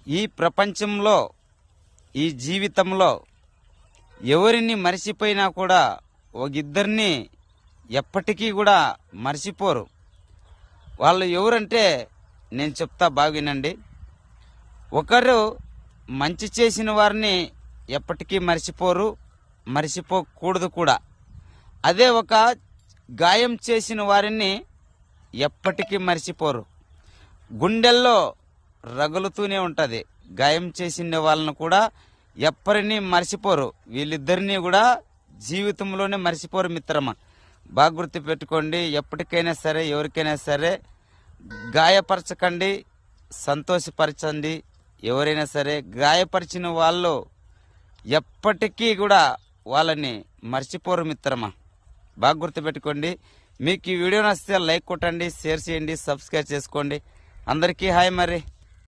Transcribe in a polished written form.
ఈ ప్రపంచంలో ఈ జీవితంలో ఎవరిని మర్చిపోయినా కూడా ఒక ఇద్దరిని ఎప్పటికీ కూడా మర్చిపోరు. వాళ్ళు ఎవరంటే నేను చెప్తా బాగా వినండి. ఒకరు మంచి చేసిన వారిని ఎప్పటికీ మర్చిపోరు, మర్చిపోకూడదు కూడా. అదే ఒక గాయం చేసిన వారిని ఎప్పటికీ మర్చిపోరు. గుండెల్లో రగులుతూనే ఉంటుంది. గాయం చేసిన వాళ్ళను కూడా ఎప్పటిని మర్చిపోరు. వీళ్ళిద్దరినీ కూడా జీవితంలోనే మర్చిపోరు మిత్రమా. బాగా గుర్తు పెట్టుకోండి. ఎప్పటికైనా సరే ఎవరికైనా సరే గాయపరచకండి, సంతోషపరచండి. ఎవరైనా సరే గాయపరిచిన వాళ్ళు ఎప్పటికీ కూడా వాళ్ళని మర్చిపోరు మిత్రమా. బాగా గుర్తుపెట్టుకోండి. మీకు ఈ వీడియో నచ్చితే లైక్ కొట్టండి, షేర్ చేయండి, సబ్స్క్రైబ్ చేసుకోండి. అందరికీ హాయ్ మరి.